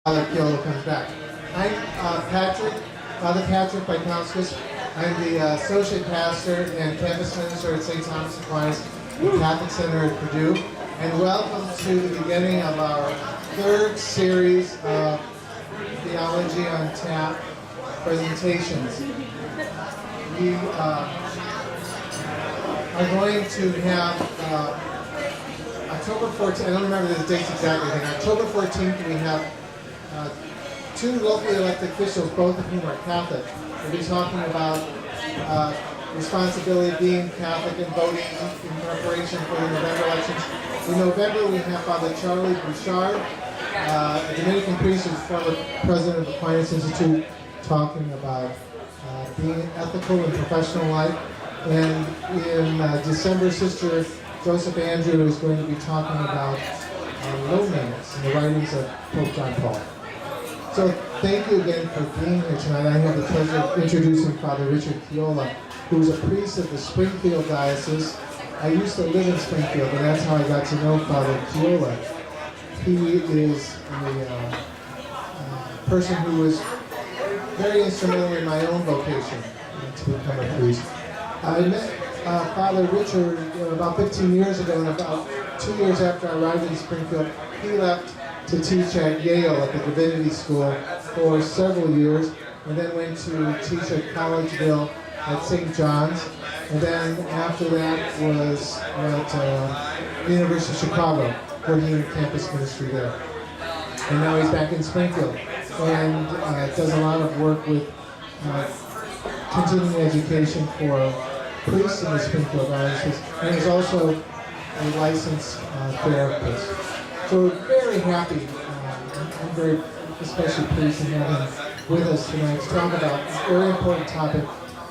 Chioloa comes back. I'm Father Patrick Baikauskas. I'm the Associate Pastor and Campus Minister at St. Thomas Aquinas, the Catholic Center at Purdue. And welcome to the beginning of our third series of Theology on Tap presentations. We are going to have October 14th, I don't remember the dates exactly, on October 14th we have two locally elected officials, both of whom are Catholic. We'll be talking about responsibility of being Catholic and voting in preparation for the November elections. In November we have Father Charlie Bouchard, a Dominican priest who's former president of the Aquinas Institute, talking about being ethical in professional life. And in December, Sister Joseph Andrew is going to be talking about loneliness and the writings of Pope John Paul. So thank you again for being here tonight. I have the pleasure of introducing Father Richard Chioloa, who is a priest of the Springfield Diocese. I used to live in Springfield, and that's how I got to know Father Chioloa. He is a person who was very instrumental in my own vocation to become a priest. I met Father Richard about 15 years ago, and about 2 years after I arrived in Springfield, he left to teach at Yale at the Divinity School for several years, and then went to teach at Collegeville at St. John's, and then after that was at the University of Chicago, working in campus ministry there. And now he's back in Springfield, and does a lot of work with continuing education for priests in the Springfield Diocese, and is also a licensed therapist. So we're very happy, I'm very especially pleased to have him with us tonight to talk about a very important topic,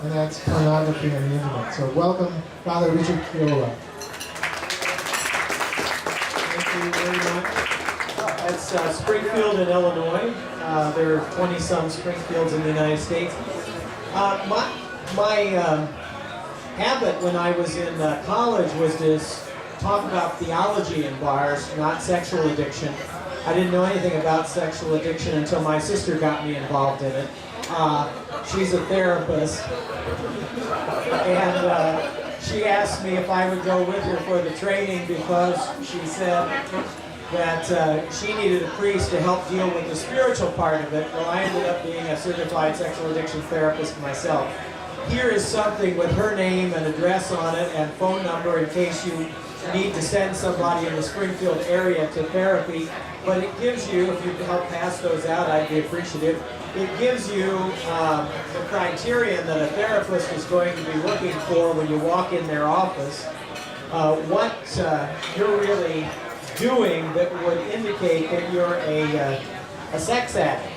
and that's pornography on the internet. So welcome, Father Richard Chioloa. Thank you very much. It's Springfield in Illinois. There are 20-some Springfields in the United States. My habit when I was in college was to talk about theology in bars, not sexual addiction. I didn't know anything about sexual addiction until my sister got me involved in it. She's a therapist, and she asked me if I would go with her for the training because she said that she needed a priest to help deal with the spiritual part of it. Well, I ended up being a certified sexual addiction therapist myself. Here is something with her name and address on it and phone number in case you need to send somebody in the Springfield area to therapy. But it gives you, if you could help pass those out, I'd be appreciative. It gives you the criterion that a therapist is going to be looking for when you walk in their office, what you're really doing that would indicate that you're a sex addict.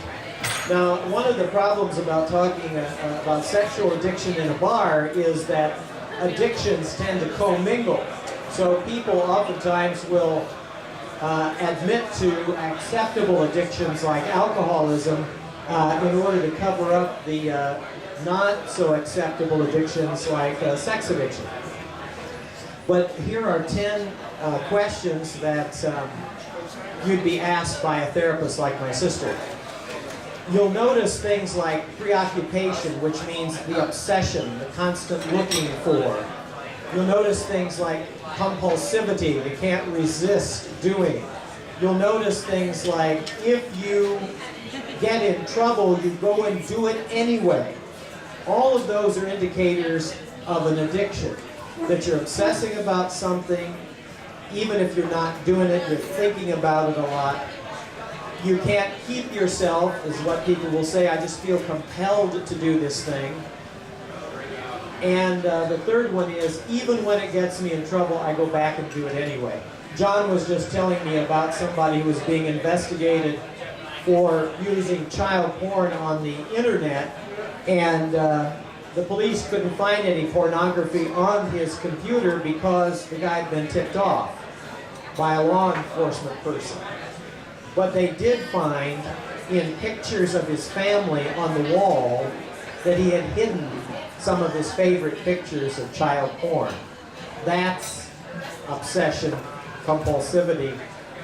Now, one of the problems about talking about sexual addiction in a bar is that addictions tend to commingle. So people oftentimes will admit to acceptable addictions like alcoholism in order to cover up the not so acceptable addictions like sex addiction. But here are 10 questions that you'd be asked by a therapist like my sister. You'll notice things like preoccupation, which means the obsession, the constant looking for. You'll notice things like compulsivity, they can't resist doing. You'll notice things like if you get in trouble, you go and do it anyway. All of those are indicators of an addiction, that you're obsessing about something, even if you're not doing it, you're thinking about it a lot. You can't keep yourself, is what people will say. I just feel compelled to do this thing. And the third one is, even when it gets me in trouble, I go back and do it anyway. John was just telling me about somebody who was being investigated for using child porn on the internet, and the police couldn't find any pornography on his computer because the guy had been tipped off by a law enforcement person. But they did find in pictures of his family on the wall that he had hidden some of his favorite pictures of child porn. That's obsession, compulsivity,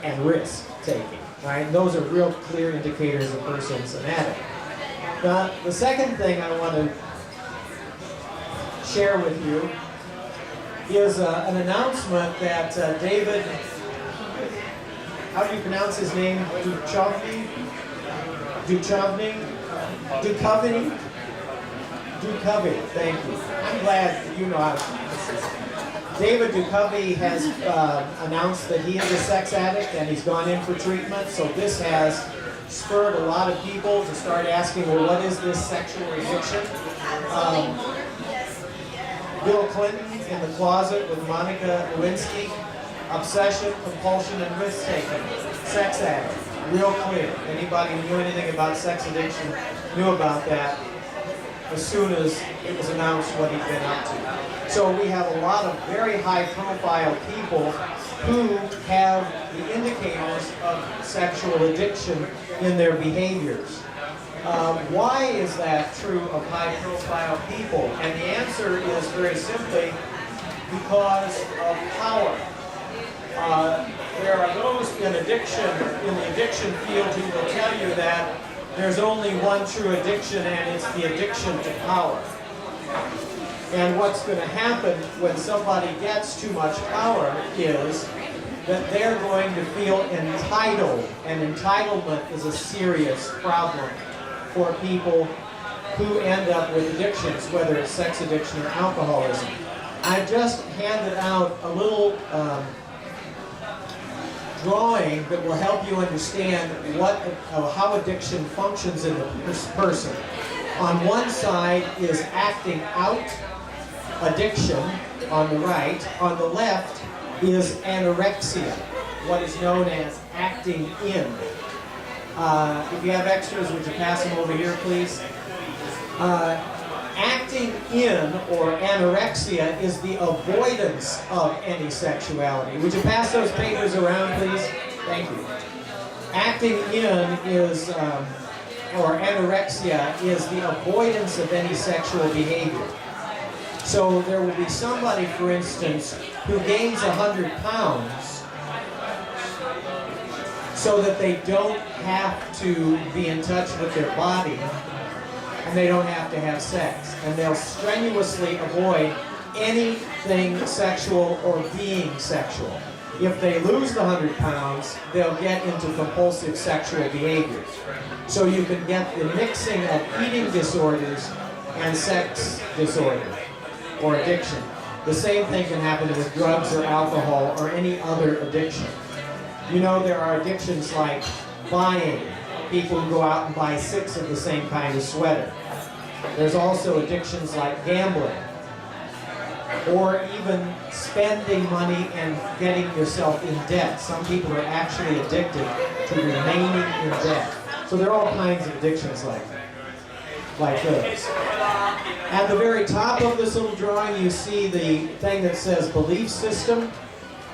and risk taking. Right? Those are real clear indicators a person's an addict. Now, the second thing I want to share with you is an announcement that David, how do you pronounce his name? Duchovny, thank you. I'm glad you know how to. David Duchovny has announced that he is a sex addict and he's gone in for treatment. So this has spurred a lot of people to start asking, well, what is this sexual addiction? Bill Clinton in the closet with Monica Lewinsky, obsession, compulsion, and risk-taking. Sex addict, real clear. Anybody who knew anything about sex addiction knew about that as soon as it was announced what he'd been up to. So we have a lot of very high-profile people who have the indicators of sexual addiction in their behaviors. Why is that true of high-profile people? And the answer is very simply because of power. There are those in the addiction field who will tell you that there's only one true addiction, and it's the addiction to power. And what's going to happen when somebody gets too much power is that they're going to feel entitled, and entitlement is a serious problem for people who end up with addictions, whether it's sex addiction or alcoholism. I've just handed out a little drawing that will help you understand how addiction functions in the person. On one side is acting out addiction on the right. On the left is anorexia, what is known as acting in. If you have extras, would you pass them over here, please? Acting in, or anorexia, is the avoidance of any sexuality. Would you pass those papers around, please? Thank you. Acting in is, or anorexia, is the avoidance of any sexual behavior. So there will be somebody, for instance, who gains 100 pounds so that they don't have to be in touch with their body and they don't have to have sex. And they'll strenuously avoid anything sexual or being sexual. If they lose the 100 pounds, they'll get into compulsive sexual behaviors. So you can get the mixing of eating disorders and sex disorder or addiction. The same thing can happen with drugs or alcohol or any other addiction. You know, there are addictions like buying. People who go out and buy 6 of the same kind of sweater. There's also addictions like gambling, or even spending money and getting yourself in debt. Some people are actually addicted to remaining in debt. So there are all kinds of addictions like those. At the very top of this little drawing, you see the thing that says belief system.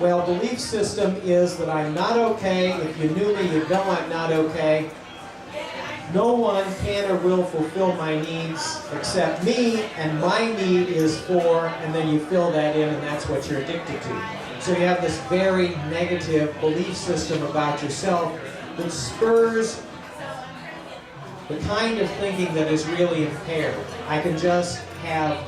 Well, belief system is that I'm not okay. If you knew me, you'd know I'm not okay. No one can or will fulfill my needs except me, and my need is for, and then you fill that in, and that's what you're addicted to. So you have this very negative belief system about yourself that spurs the kind of thinking that is really impaired. I can just have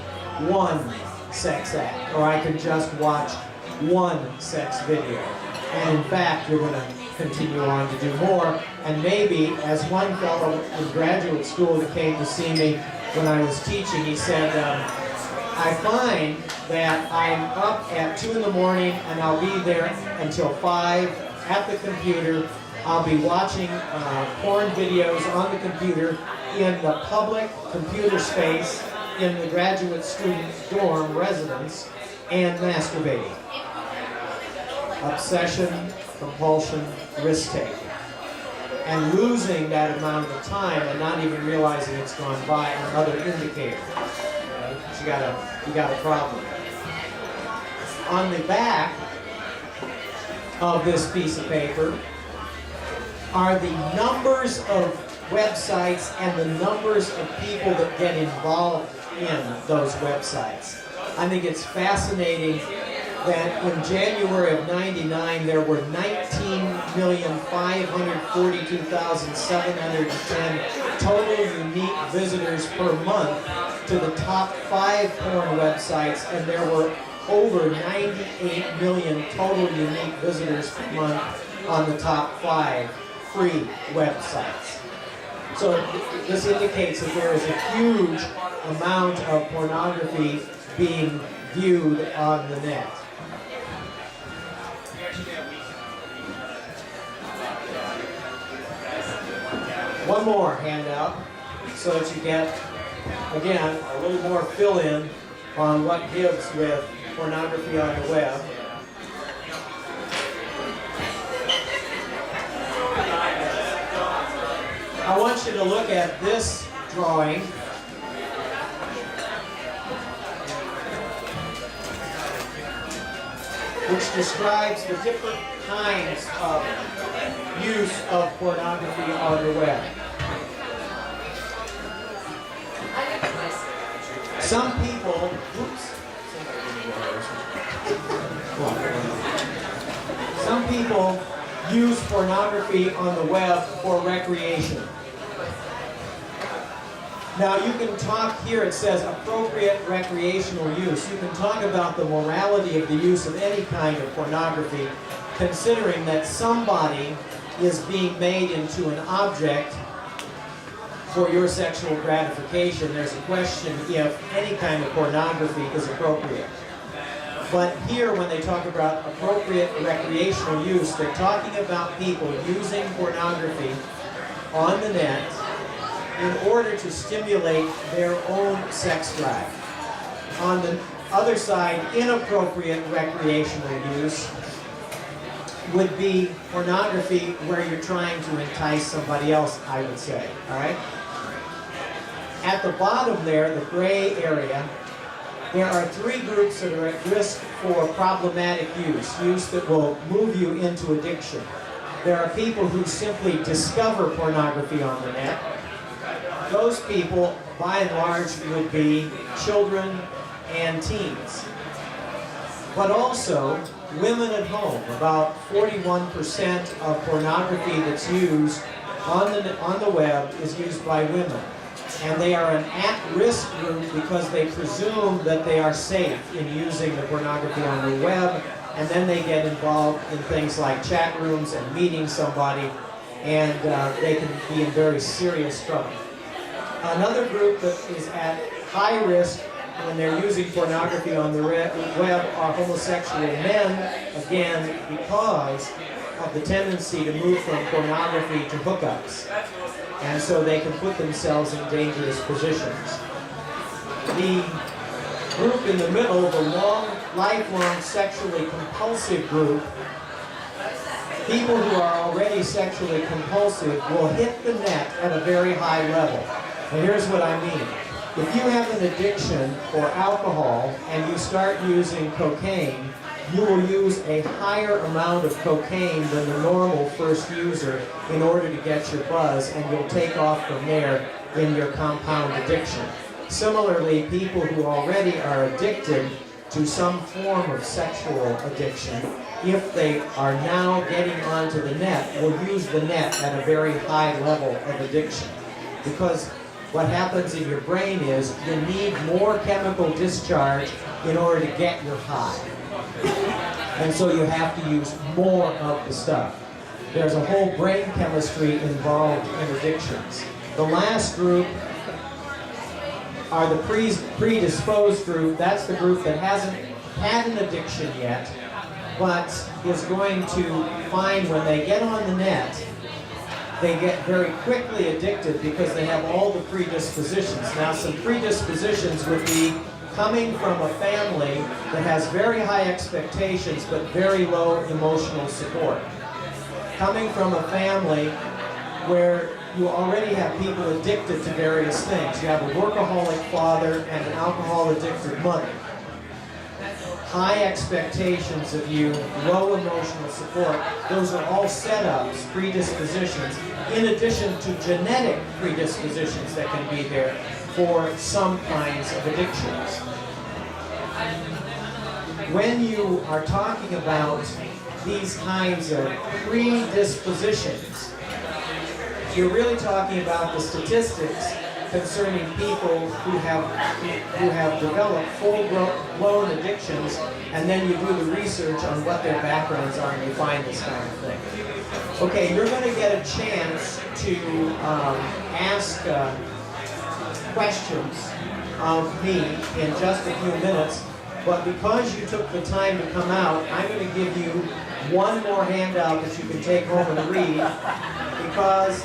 one sex act, or I can just watch one sex video. And in fact, you're going to continue on to do more. And maybe, as one fellow in graduate school that came to see me when I was teaching, he said, I find that I'm up at 2 in the morning and I'll be there until 5 at the computer. I'll be watching porn videos on the computer in the public computer space in the graduate student dorm residence and masturbating. Obsession, compulsion, risk-taking. And losing that amount of time and not even realizing it's gone by are another indicator. Right? You got a problem. On the back of this piece of paper are the numbers of websites and the numbers of people that get involved in those websites. I think it's fascinating that in January of '99 there were 19,542,710 total unique visitors per month to the top 5 porn websites, and there were over 98 million total unique visitors per month on the top 5 free websites. So this indicates that there is a huge amount of pornography being viewed on the net. One more handout so that you get, again, a little more fill-in on what gives with pornography on the web. I want you to look at this drawing. Which describes the different kinds of use of pornography on the web. Some people, some people use pornography on the web for recreation. Now you can talk here, it says appropriate recreational use. You can talk about the morality of the use of any kind of pornography, considering that somebody is being made into an object for your sexual gratification. There's a question if any kind of pornography is appropriate. But here, when they talk about appropriate recreational use, they're talking about people using pornography on the net in order to stimulate their own sex drive. On the other side, inappropriate recreational use would be pornography where you're trying to entice somebody else, I would say, all right? At the bottom there, the gray area, there are 3 groups that are at risk for problematic use that will move you into addiction. There are people who simply discover pornography on the net. Those people, by and large, would be children and teens. But also, women at home. About 41% of pornography that's used on the web is used by women. And they are an at-risk group because they presume that they are safe in using the pornography on the web, and then they get involved in things like chat rooms and meeting somebody, and they can be in very serious trouble. Another group that is at high risk when they're using pornography on the web are homosexual men, again, because of the tendency to move from pornography to hookups. And so they can put themselves in dangerous positions. The group in the middle, the lifelong sexually compulsive group, people who are already sexually compulsive will hit the net at a very high level. And here's what I mean. If you have an addiction for alcohol and you start using cocaine, you will use a higher amount of cocaine than the normal first user in order to get your buzz, and you'll take off from there in your compound addiction. Similarly, people who already are addicted to some form of sexual addiction, if they are now getting onto the net, will use the net at a very high level of addiction. Because what happens in your brain is you need more chemical discharge in order to get your high. And so you have to use more of the stuff. There's a whole brain chemistry involved in addictions. The last group are the predisposed group. That's the group that hasn't had an addiction yet, but is going to find when they get on the net, they get very quickly addicted because they have all the predispositions. Now, some predispositions would be coming from a family that has very high expectations but very low emotional support. Coming from a family where you already have people addicted to various things. You have a workaholic father and an alcohol-addicted mother. High expectations of you, low emotional support, those are all setups, predispositions, in addition to genetic predispositions that can be there for some kinds of addictions. when you are talking about these kinds of predispositions, you're really talking about the statistics concerning people who have developed full-blown addictions, and then you do the research on what their backgrounds are, and you find this kind of thing. Okay, you're going to get a chance to ask questions of me in just a few minutes, but because you took the time to come out, I'm going to give you one more handout that you can take home and read, because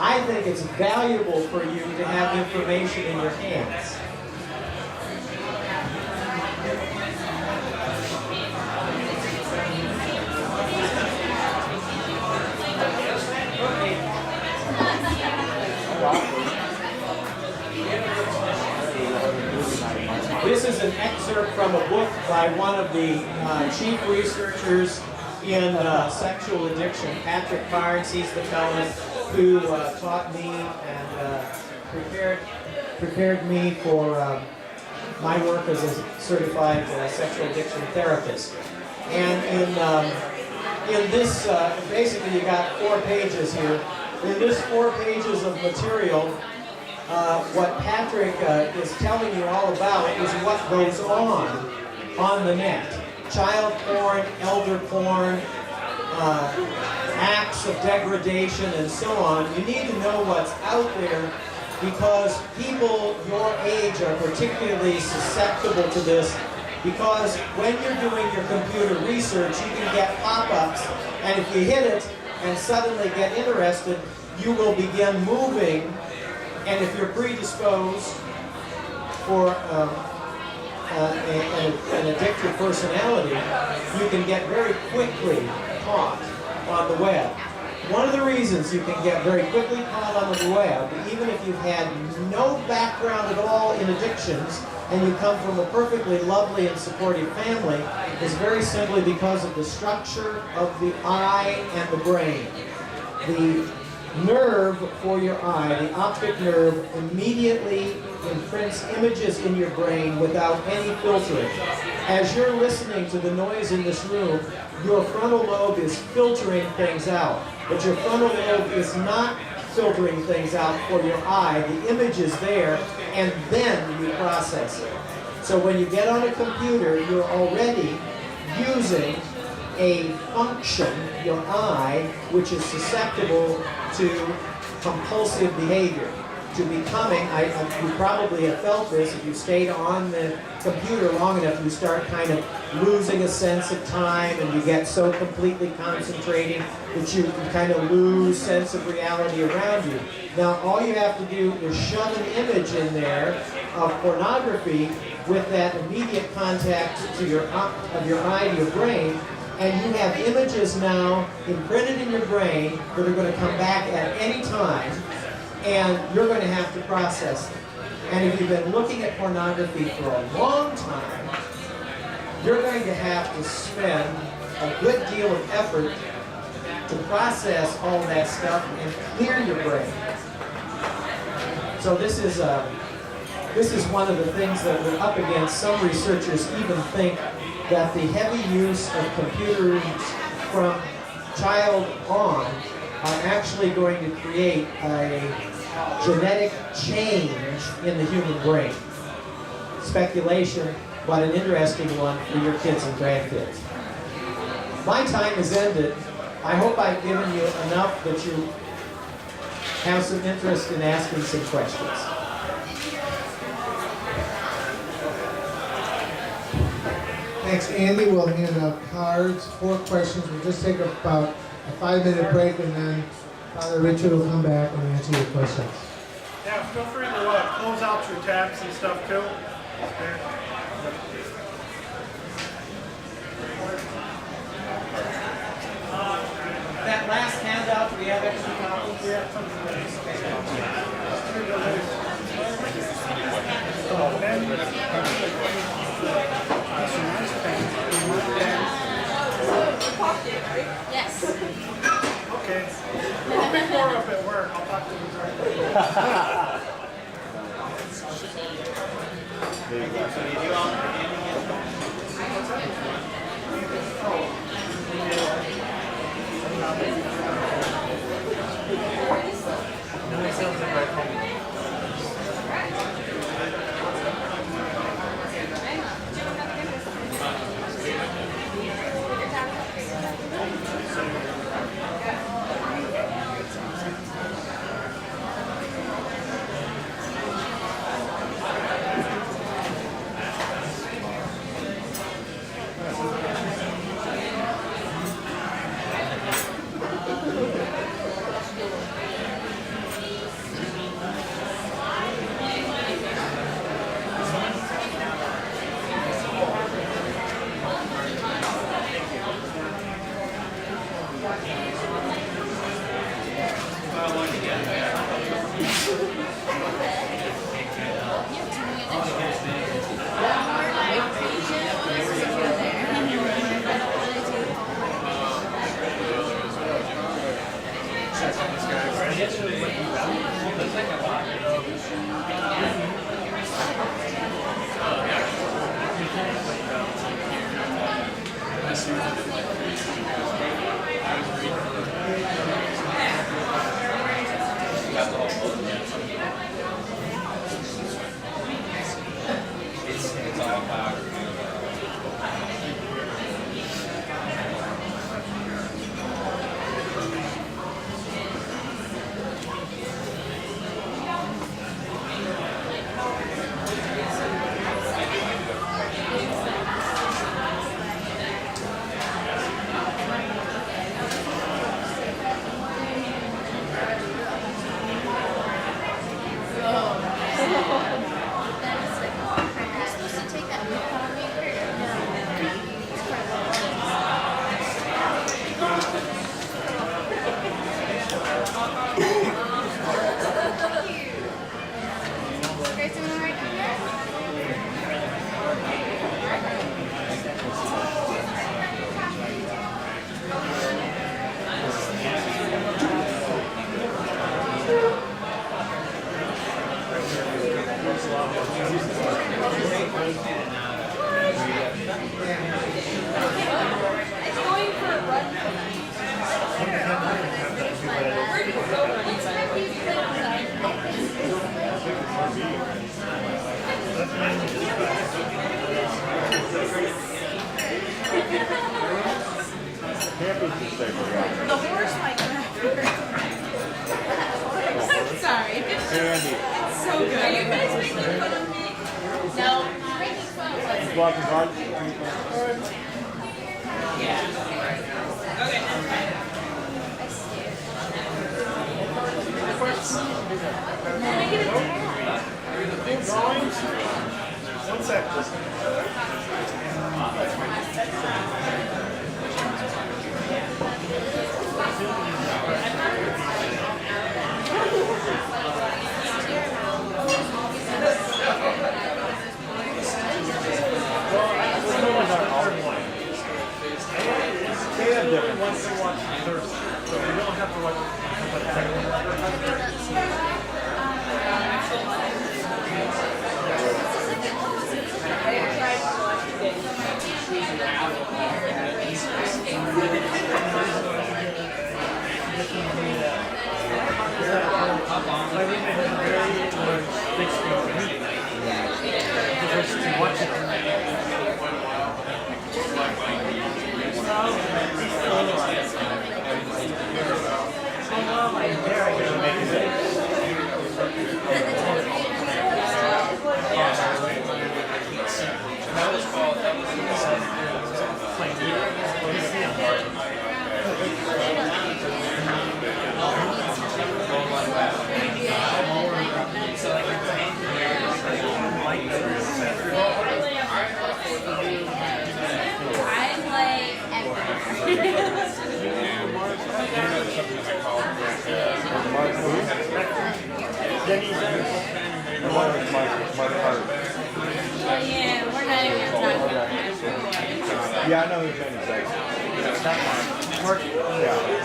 I think it's valuable for you to have information in your hands. This is an excerpt from a book by one of the chief researchers in sexual addiction, Patrick Barnes. He's the fellow who taught me and prepared me for my work as a certified sexual addiction therapist. And in this, basically you got 4 pages here. In this 4 pages of material, what Patrick is telling you all about is what goes on the net. Child porn, elder porn, acts of degradation, and so on. You need to know what's out there, because people your age are particularly susceptible to this, because when you're doing your computer research, you can get pop-ups, and if you hit it and suddenly get interested, you will begin moving, and if you're predisposed for an addictive personality, you can get very quickly caught on the web. One of the reasons you can get very quickly caught on the web, even if you've had no background at all in addictions, and you come from a perfectly lovely and supportive family, is very simply because of the structure of the eye and the brain. The nerve for your eye, the optic nerve, immediately imprints images in your brain without any filtering. As you're listening to the noise in this room, your frontal lobe is filtering things out, but your frontal lobe is not filtering things out for your eye. The image is there, and then you process it. So when you get on a computer, you're already using a function, your eye, which is susceptible to compulsive behavior, to becoming, you probably have felt this, if you stayed on the computer long enough, you start kind of losing a sense of time, and you get so completely concentrating that you kind of lose sense of reality around you. Now all you have to do is shove an image in there of pornography with that immediate contact to of your eye to your brain, and you have images now imprinted in your brain that are going to come back at any time, and you're going to have to process them. And if you've been looking at pornography for a long time, you're going to have to spend a good deal of effort to process all that stuff and clear your brain. So this is one of the things that we're up against. Some researchers even think that the heavy use of computers from child on are actually going to create a genetic change in the human brain. Speculation, but an interesting one for your kids and grandkids. My time is ended. I hope I've given you enough that you have some interest in asking some questions. Thanks, Andy. We'll hand out cards, 4 questions. We'll just take about a 5-minute break, and then Father Richard will come back and answer your questions. Yeah, feel free to close out your tabs and stuff too. That last handout, do we have extra copies? Yeah, Yes. okay. I'll pick more up at work. I'll talk to you directly. The horse might Sorry. It's so good. Are you guys making fun of me? No. Making fun of us. Blocking hard. Yeah. Okay. Make it a One sec. They have different ones. So we don't have to watch the second one. Yeah, we're not even talking about that. Yeah, I know who Jenny says. Yeah.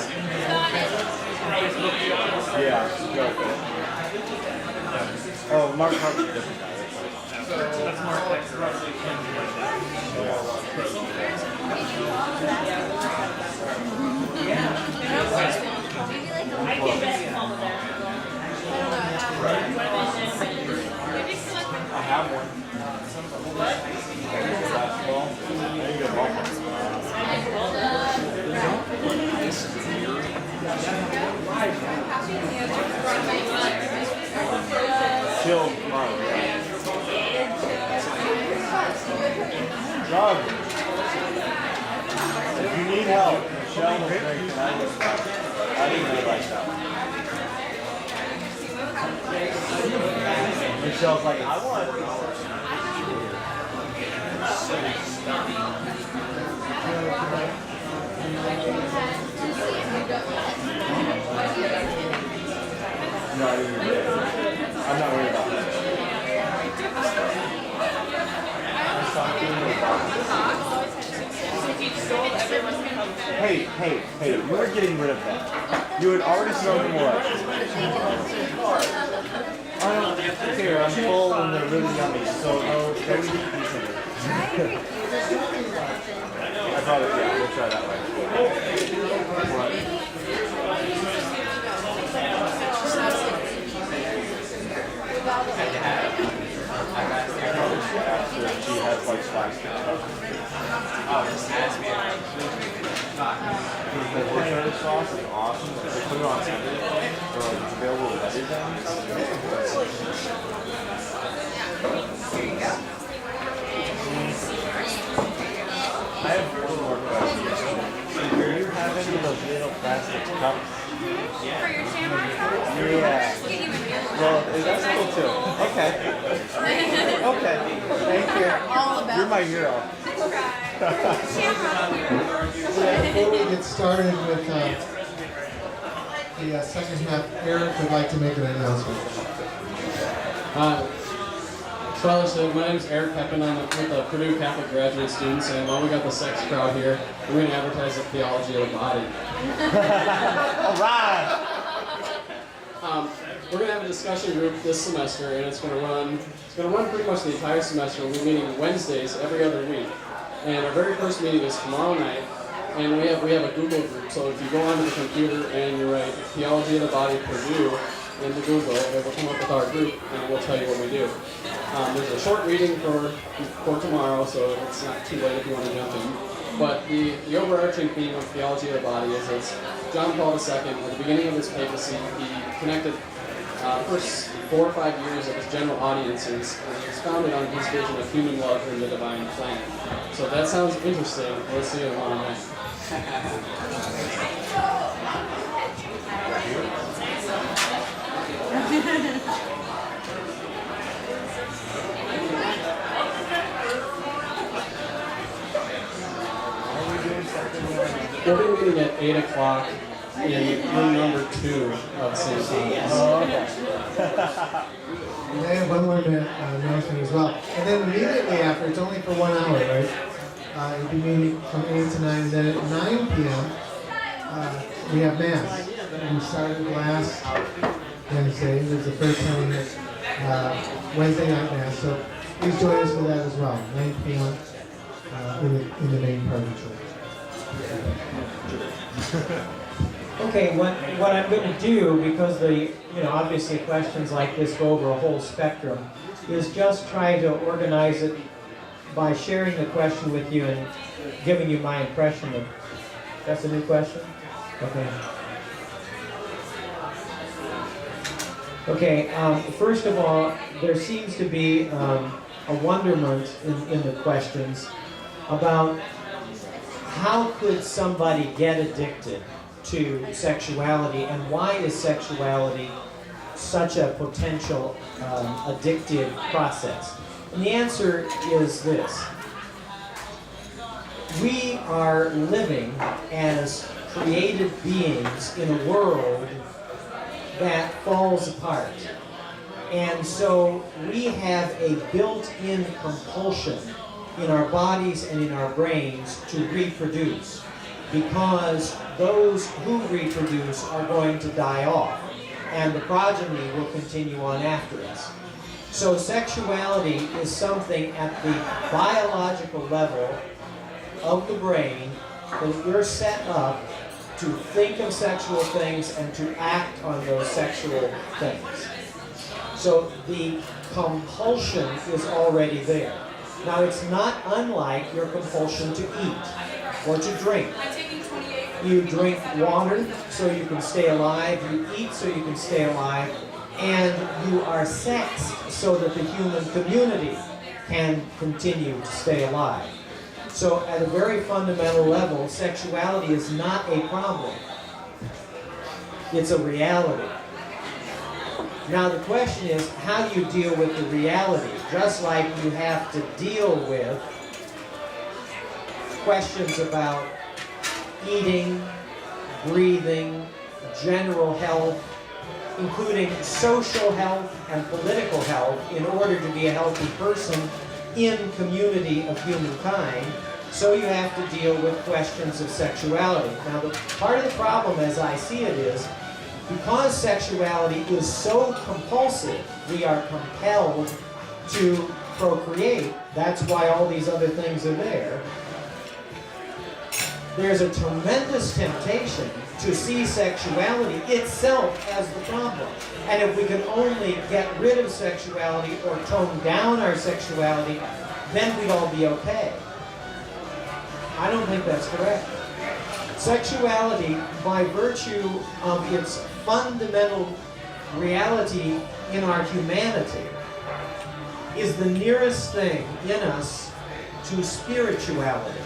Yeah. Oh, Mark Harper's a different guy. I have one. Basketball. I think good Chill tomorrow. Doug, if you need help, Michelle will drink and I didn't really like that. Michelle's like, I want No, I didn't really. I'm not worried about that. Hey, you were getting rid of that. You had already thrown them away. Here, I'm full and they're really yummy, so no, don't eat these things. I probably, yeah, we'll try that way. She has like slices. The horseradish sauce is awesome. They put it on everything, or it's available with everything. I have one more question. Do you have any of those little plastic cups? For your shamrock cups? Yeah. Well, that's cool too. Okay. Okay. Thank you. You're my hero. Before we get started with the second half, Eric would like to make an announcement. So I said, my name's Eric Pepin. I'm with the Purdue Catholic graduate students, and while we got the sex crowd here, we're going to advertise the theology of the body. All right. We're going to have a discussion group this semester, and it's going to run pretty much the entire semester. We're meeting Wednesdays every other week, and our very first meeting is tomorrow night. And we have a Google group, so if you go onto the computer and you write Theology of the Body Purdue into Google, it will come up with our group, and we'll tell you what we do. There's a short reading for tomorrow, so it's not too late if you want to jump in. But the overarching theme of Theology of the Body is that John Paul II, at the beginning of his papacy, he connected the first 4 or 5 years of his general audiences, and it was founded on his vision of human love in the divine plan. So if that sounds interesting, we'll see you tomorrow night. We'll be meeting at 8 o'clock in room number 2 of St. Thomas. Oh, okay. And I have one more announcement as well. And then immediately after, it's only for 1 hour, right? You'll be meeting from 8 to 9, and then at 9 p.m. We have Mass. We started last Wednesday. This is the first time we had Wednesday night Mass, so please join us for that as well. 9 p.m. In the main part of the church. Okay, what I'm going to do, because obviously questions like this go over a whole spectrum, is just try to organize it by sharing the question with you and giving you my impression of. That's a new question? Okay. Okay, first of all, there seems to be a wonderment in the questions about how could somebody get addicted to sexuality, and why is sexuality such a potential addictive process? And the answer is this. We are living as created beings in a world that falls apart. And so we have a built-in compulsion in our bodies and in our brains to reproduce, because those who reproduce are going to die off, and the progeny will continue on after us. So sexuality is something at the biological level of the brain that you're set up to think of sexual things and to act on those sexual things. So the compulsion is already there. Now it's not unlike your compulsion to eat or to drink. You drink water so you can stay alive, you eat so you can stay alive, and you are sexed so that the human community can continue to stay alive. So at a very fundamental level, sexuality is not a problem. It's a reality. Now the question is, how do you deal with the reality? Just like you have to deal with questions about eating, breathing, general health, including social health and political health, in order to be a healthy person in community of humankind, so you have to deal with questions of sexuality. Now, part of the problem, as I see it, is because sexuality is so compulsive, we are compelled to procreate. That's why all these other things are there. There's a tremendous temptation to see sexuality itself as the problem. And if we can only get rid of sexuality or tone down our sexuality, then we'd all be okay. I don't think that's correct. Sexuality, by virtue of its fundamental reality in our humanity, is the nearest thing in us to spirituality.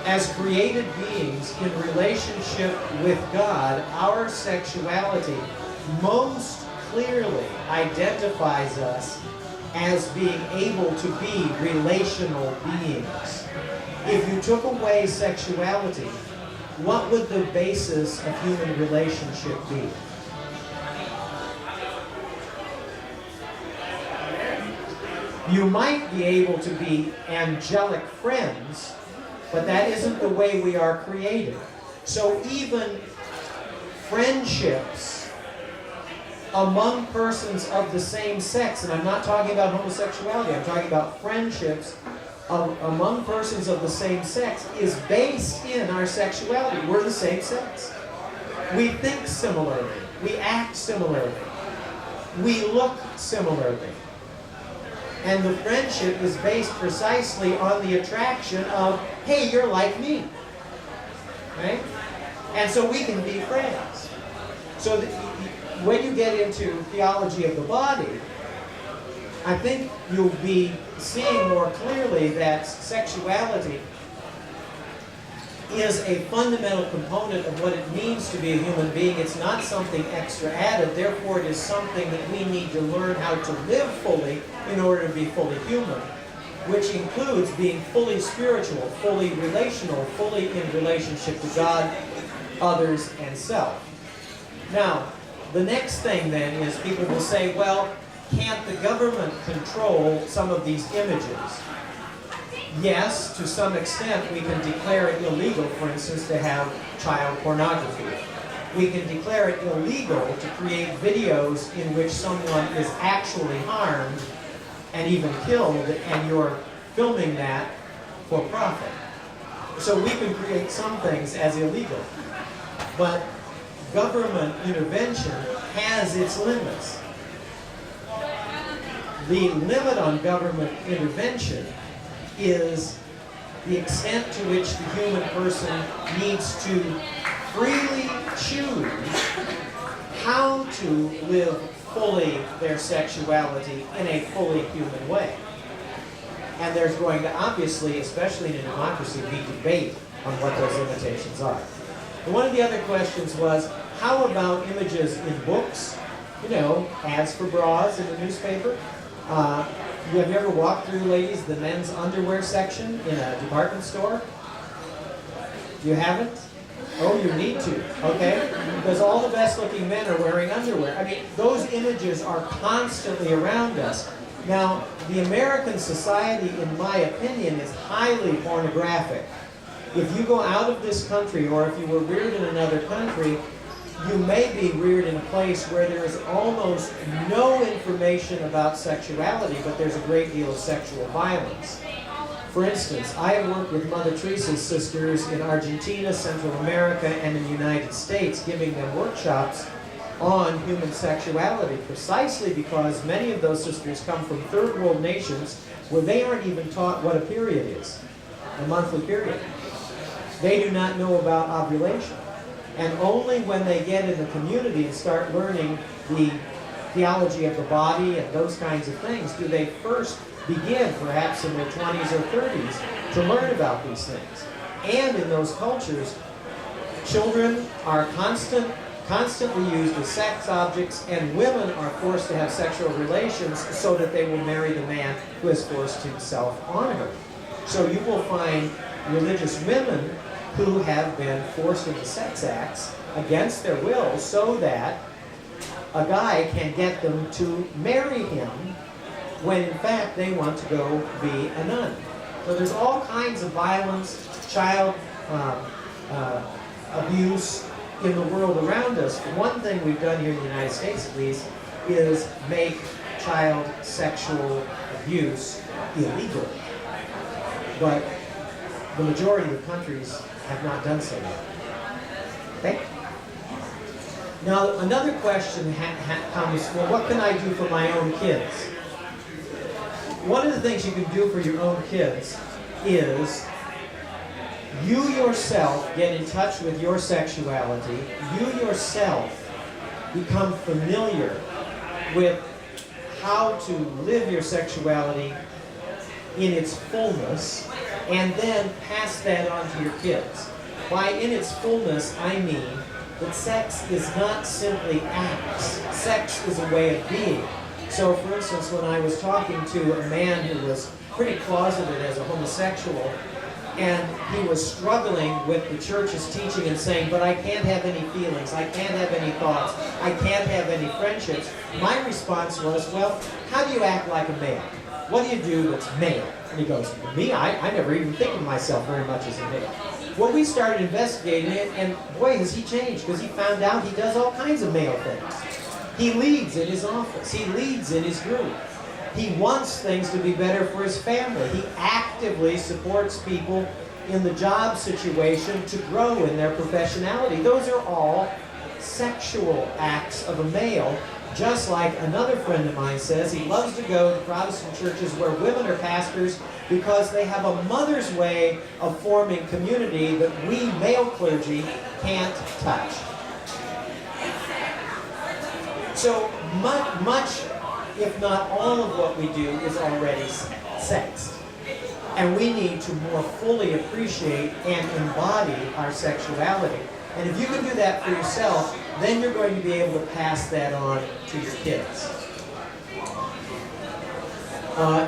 As created beings in relationship with God, our sexuality most clearly identifies us as being able to be relational beings. If you took away sexuality, what would the basis of human relationship be? You might be able to be angelic friends, but that isn't the way we are created. So even friendships among persons of the same sex, and I'm not talking about homosexuality, I'm talking about friendships among persons of the same sex, is based in our sexuality. We're the same sex. We think similarly. We act similarly. We look similarly. And the friendship is based precisely on the attraction of, hey, you're like me. Right? And so we can be friends. So when you get into theology of the body, I think you'll be seeing more clearly that sexuality is a fundamental component of what it means to be a human being. It's not something extra added. Therefore, it is something that we need to learn how to live fully in order to be fully human, which includes being fully spiritual, fully relational, fully in relationship to God, others, and self. Now, the next thing then is people will say, well, can't the government control some of these images? Yes, to some extent we can declare it illegal, for instance, to have child pornography. We can declare it illegal to create videos in which someone is actually harmed and even killed, and you're filming that for profit. So we can create some things as illegal. But government intervention has its limits. The limit on government intervention is the extent to which the human person needs to freely choose how to live fully their sexuality in a fully human way. And there's going to obviously, especially in a democracy, be debate on what those limitations are. And one of the other questions was, how about images in books? You know, ads for bras in the newspaper. Have you ever walked through, ladies, the men's underwear section in a department store? You haven't? Oh, you need to, okay? Because all the best-looking men are wearing underwear. I mean, those images are constantly around us. Now, the American society, in my opinion, is highly pornographic. If you go out of this country, or if you were reared in another country, you may be reared in a place where there is almost no information about sexuality, but there's a great deal of sexual violence. For instance, I have worked with Mother Teresa's sisters in Argentina, Central America, and in the United States, giving them workshops on human sexuality, precisely because many of those sisters come from third world nations where they aren't even taught what a period is, a monthly period. They do not know about ovulation. And only when they get in the community and start learning the theology of the body and those kinds of things do they first begin, perhaps in their 20s or 30s, to learn about these things. And in those cultures, children are constantly used as sex objects, and women are forced to have sexual relations so that they will marry the man who has forced himself on her. So you will find religious women who have been forced into sex acts against their will so that a guy can get them to marry him when in fact they want to go be a nun. So there's all kinds of violence, child abuse in the world around us. One thing we've done here in the United States at least is make child sexual abuse illegal. But the majority of countries have not done so yet. Okay? Now, another question comes, well, what can I do for my own kids? One of the things you can do for your own kids is you yourself get in touch with your sexuality. You yourself become familiar with how to live your sexuality in its fullness, and then pass that on to your kids. By in its fullness, I mean that sex is not simply acts. Sex is a way of being. So, for instance, when I was talking to a man who was pretty closeted as a homosexual, and he was struggling with the church's teaching and saying, but I can't have any feelings, I can't have any thoughts, I can't have any friendships, my response was, well, how do you act like a male? What do you do that's male? And he goes, me? I never even think of myself very much as a male. Well, we started investigating it, and boy, has he changed, because he found out he does all kinds of male things. He leads in his office. He leads in his group. He wants things to be better for his family. He actively supports people in the job situation to grow in their professionality. Those are all sexual acts of a male. Just like another friend of mine says, he loves to go to Protestant churches where women are pastors because they have a mother's way of forming community that we male clergy can't touch. So much, if not all of what we do is already sexed. And we need to more fully appreciate and embody our sexuality. And if you can do that for yourself, then you're going to be able to pass that on to your kids.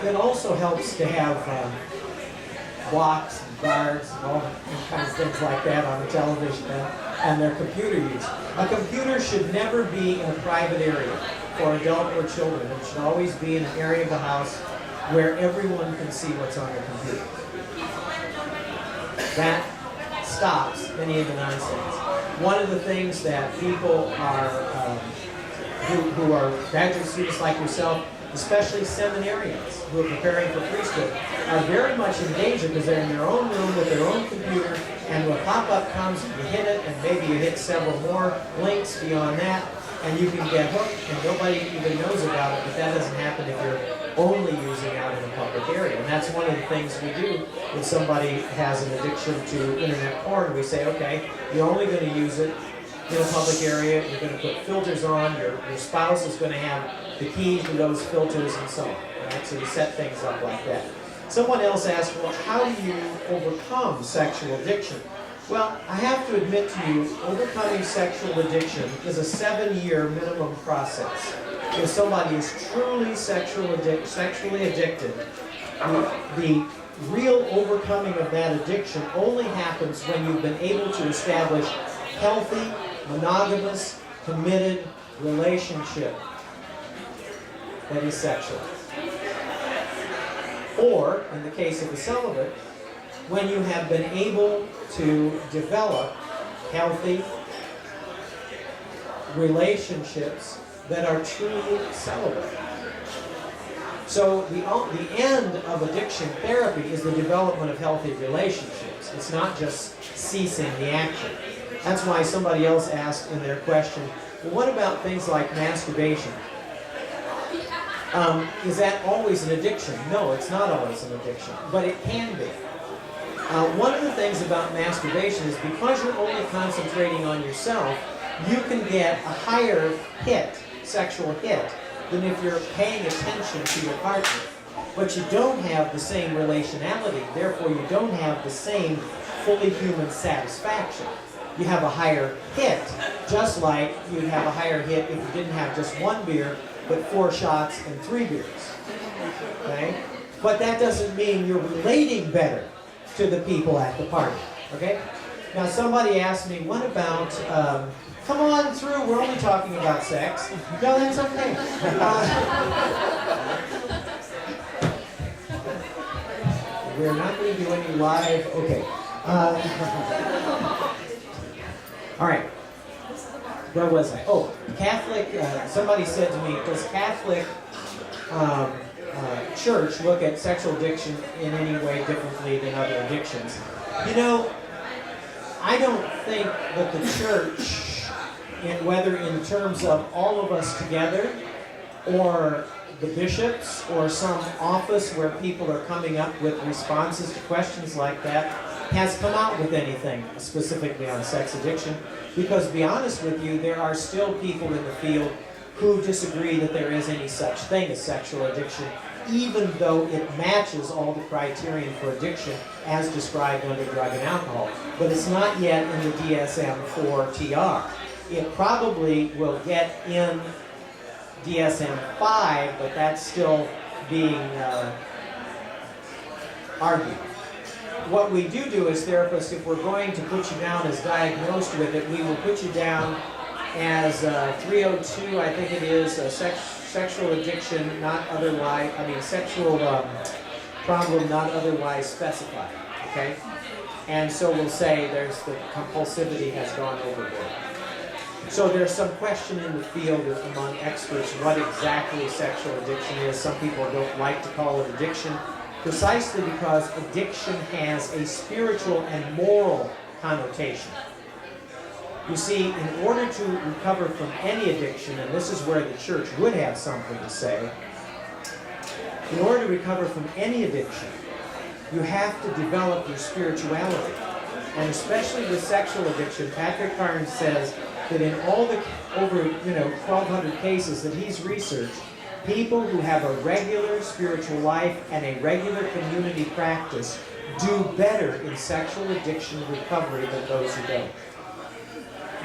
It also helps to have blocks and guards and all kinds of things like that on the television and their computer use. A computer should never be in a private area for adult or children. It should always be in an area of the house where everyone can see what's on the computer. That stops any of the nonsense. One of the things that people are who are graduate students like yourself, especially seminarians who are preparing for priesthood, are very much in danger because they're in their own room with their own computer, and when a pop-up comes, you hit it, and maybe you hit several more links beyond that, and you can get hooked, and nobody even knows about it, but that doesn't happen if you're only using out in a public area. And that's one of the things we do when somebody has an addiction to internet porn. We say, okay, you're only going to use it in a public area, you're going to put filters on, your spouse is going to have the key to those filters and so on. Right? So you set things up like that. Someone else asked, well, how do you overcome sexual addiction? Well, I have to admit to you, overcoming sexual addiction is a 7-year minimum process. If somebody is truly sexually addicted, the real overcoming of that addiction only happens when you've been able to establish healthy, monogamous, committed relationship that is sexual. Or, in the case of a celibate, when you have been able to develop healthy, relationships that are truly celibate. So the end of addiction therapy is the development of healthy relationships. It's not just ceasing the action. That's why somebody else asked in their question, well, what about things like masturbation? Is that always an addiction? No, it's not always an addiction, but it can be. One of the things about masturbation is because you're only concentrating on yourself, you can get a higher hit, sexual hit, than if you're paying attention to your partner. But you don't have the same relationality, therefore you don't have the same fully human satisfaction. You have a higher hit, just like you'd have a higher hit if you didn't have just one beer, but 4 shots and 3 beers. Okay? But that doesn't mean you're relating better to the people at the party. Okay? Now somebody asked me, what about, come on through, we're only talking about sex. No, that's okay. We're not going to do any live, okay. All right. Where was I? Oh, Catholic, somebody said to me, does Catholic church look at sexual addiction in any way differently than other addictions? You know, I don't think that the church, whether in terms of all of us together, or the bishops, or some office where people are coming up with responses to questions like that, has come out with anything specifically on sex addiction. Because to be honest with you, there are still people in the field who disagree that there is any such thing as sexual addiction, even though it matches all the criterion for addiction as described under drug and alcohol. But it's not yet in the DSM-4 TR. It probably will get in DSM-5, but that's still being argued. What we do as therapists, if we're going to put you down as diagnosed with it, we will put you down as 302, I think it is, sexual addiction not otherwise, sexual problem not otherwise specified, okay? And so we'll say there's the compulsivity has gone overboard. So there's some question in the field among experts what exactly sexual addiction is. Some people don't like to call it addiction, precisely because addiction has a spiritual and moral connotation. You see, in order to recover from any addiction, and this is where the church would have something to say, in order to recover from any addiction, you have to develop your spirituality. And especially with sexual addiction, Patrick Carnes says that in all the over 1,200 cases that he's researched, people who have a regular spiritual life and a regular community practice do better in sexual addiction recovery than those who don't.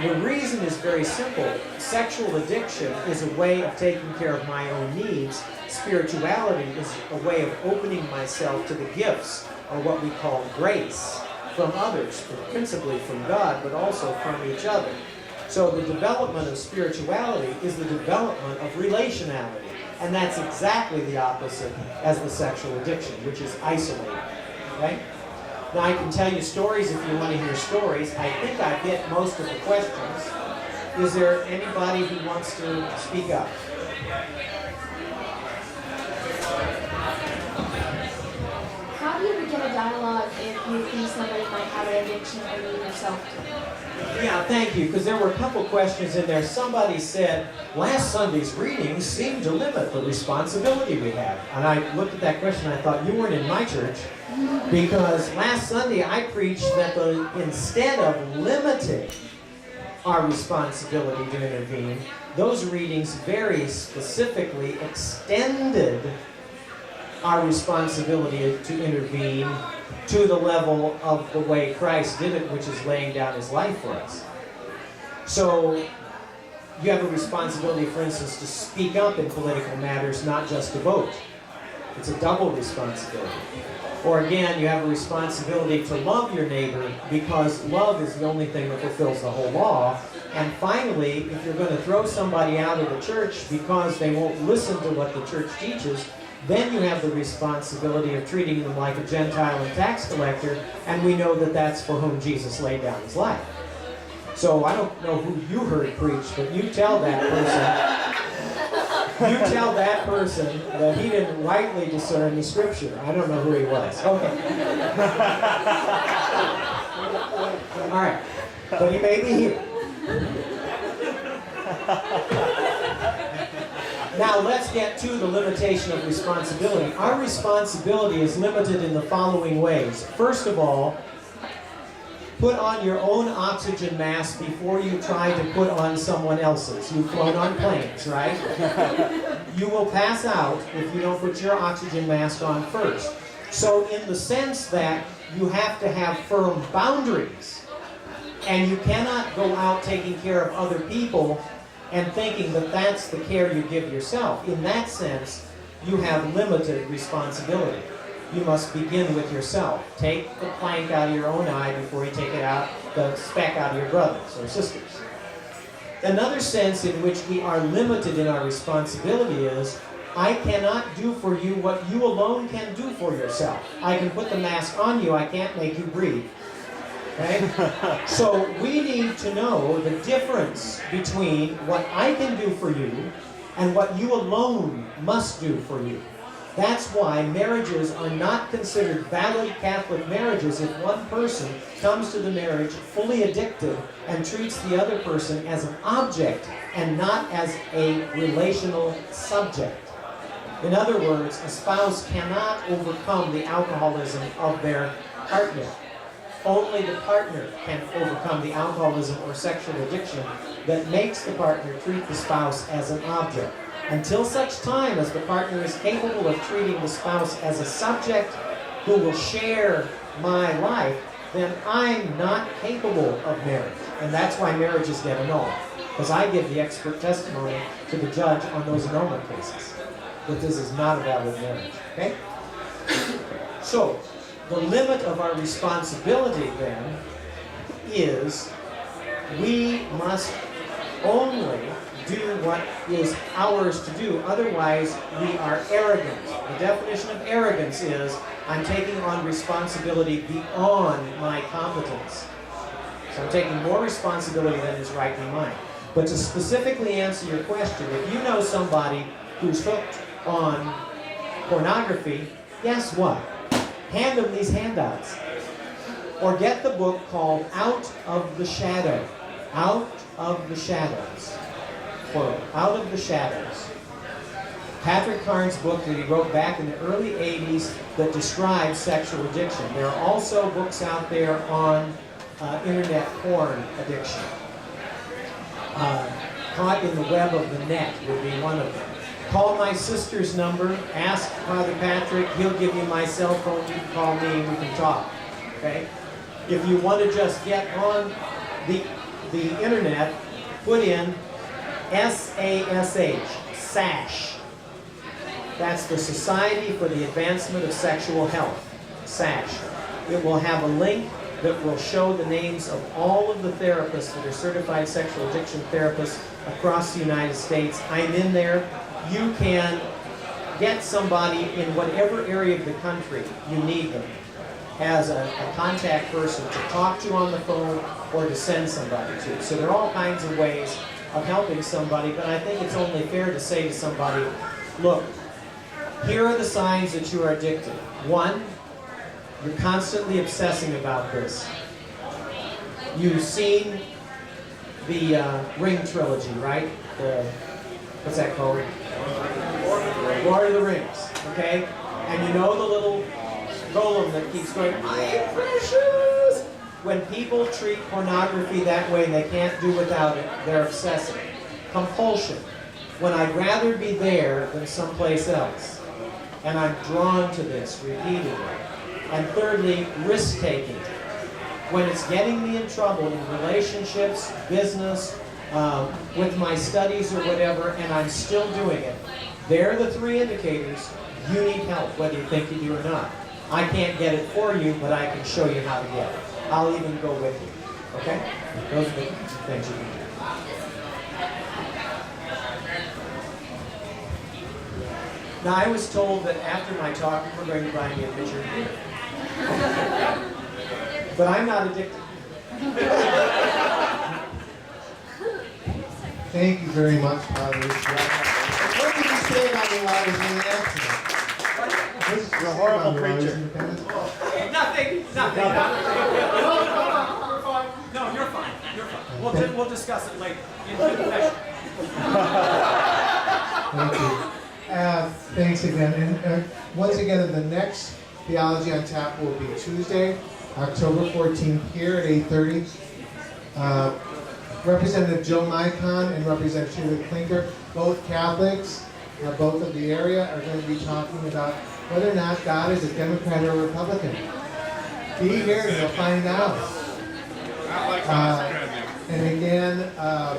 The reason is very simple. Sexual addiction is a way of taking care of my own needs. Spirituality is a way of opening myself to the gifts, or what we call grace, from others, principally from God, but also from each other. So the development of spirituality is the development of relationality. And that's exactly the opposite as the sexual addiction, which is isolated. Okay? Now I can tell you stories if you want to hear stories. I think I've hit most of the questions. Is there anybody who wants to speak up? How do you begin a dialogue if you think somebody might have an addiction or you yourself do? Yeah, thank you, because there were a couple questions in there. Somebody said, last Sunday's readings seemed to limit the responsibility we have. And I looked at that question and I thought, you weren't in my church. Because last Sunday I preached that instead of limiting our responsibility to intervene, those readings very specifically extended our responsibility to intervene to the level of the way Christ did it, which is laying down his life for us. So you have a responsibility, for instance, to speak up in political matters, not just to vote. It's a double responsibility. Or again, you have a responsibility to love your neighbor, because love is the only thing that fulfills the whole law. And finally, if you're going to throw somebody out of the church because they won't listen to what the church teaches, then you have the responsibility of treating them like a Gentile and tax collector, and we know that that's for whom Jesus laid down his life. So I don't know who you heard preach, but you tell that person that he didn't rightly discern the Scripture. I don't know who he was. Okay. All right. But he may be here. Now let's get to the limitation of responsibility. Our responsibility is limited in the following ways. First of all, put on your own oxygen mask before you try to put on someone else's. You've flown on planes, right? You will pass out if you don't put your oxygen mask on first. So in the sense that you have to have firm boundaries, and you cannot go out taking care of other people and thinking that that's the care you give yourself. In that sense, you have limited responsibility. You must begin with yourself. Take the plank out of your own eye before you take it out, the speck out of your brothers or sisters. Another sense in which we are limited in our responsibility is, I cannot do for you what you alone can do for yourself. I can put the mask on you, I can't make you breathe. Okay? So we need to know the difference between what I can do for you and what you alone must do for you. That's why marriages are not considered valid Catholic marriages if one person comes to the marriage fully addicted and treats the other person as an object and not as a relational subject. In other words, a spouse cannot overcome the alcoholism of their partner. Only the partner can overcome the alcoholism or sexual addiction that makes the partner treat the spouse as an object. Until such time as the partner is capable of treating the spouse as a subject who will share my life, then I'm not capable of marriage. And that's why marriages get annulled. Because I give the expert testimony to the judge on those annulment cases that this is not a valid marriage. Okay? So, the limit of our responsibility then is we must only do what is ours to do. Otherwise, we are arrogant. The definition of arrogance is I'm taking on responsibility beyond my competence. So I'm taking more responsibility than is rightly mine. But to specifically answer your question, if you know somebody who's hooked on pornography, guess what? Hand them these handouts. Or get the book called Out of the Shadow. Out of the Shadows. Quote, Out of the Shadows. Patrick Carnes' book that he wrote back in the early 80s that describes sexual addiction. There are also books out there on internet porn addiction. Caught in the web of the net would be one of them. Call my sister's number, ask Father Patrick, he'll give you my cell phone, you can call me and we can talk. Okay? If you want to just get on the internet, put in SASH, SASH. That's the Society for the Advancement of Sexual Health, SASH. It will have a link that will show the names of all of the therapists that are certified sexual addiction therapists across the United States. I'm in there. You can get somebody in whatever area of the country you need them as a contact person to talk to on the phone or to send somebody to. So there are all kinds of ways of helping somebody, but I think it's only fair to say to somebody, look, here are the signs that you are addicted. One, you're constantly obsessing about this. You've seen the Ring trilogy, right? What's that called? Lord of the Rings, okay? And you know the little golem that keeps going, I am precious! When people treat pornography that way and they can't do without it, they're obsessive. Compulsion. When I'd rather be there than someplace else. And I'm drawn to this repeatedly. And thirdly, risk-taking. When it's getting me in trouble in relationships, business, with my studies or whatever, and I'm still doing it, they're the three indicators you need help, whether you think you do or not. I can't get it for you, but I can show you how to get it. I'll even go with you. Okay? Those are the things you can do. Now, I was told that after my talk, you were going to buy me a pitcher of beer. But I'm not addicted. Thank you very much, Father. What did you say about the Lawyers in the Accident? You're a horrible preacher. Nothing. No, you're fine. You're fine. We'll discuss it later in confession. Thank you. Thanks again. And once again, the next Theology on Tap will be Tuesday, October 14th, here at 8:30. Representative Joe Micon and Representative Klinker, both Catholics, both of the area, are going to be talking about whether or not God is a Democrat or a Republican. Be here and you'll find out. And again,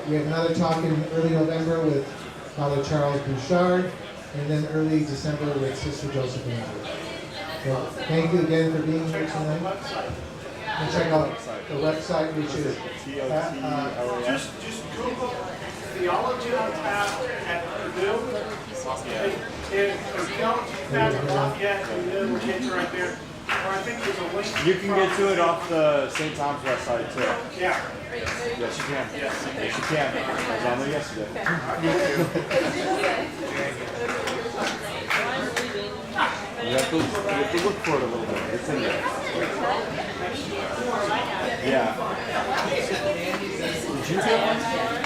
we have another talk in early November with Father Charles Bouchard, and then early December with Sister Josephine. So thank you again for being here tonight. And check out the website, which is Just Google Theology on Tap at Purdue. If Theology on Tap at Lafayette, Purdue will get you right there. Or I think there's a link. You can get to it off the St. Tom's website too. Yeah. Yes, you can. Yes, you can. I was on there yesterday. You have to look for it a little bit. It's in there. Yeah. Did you get one?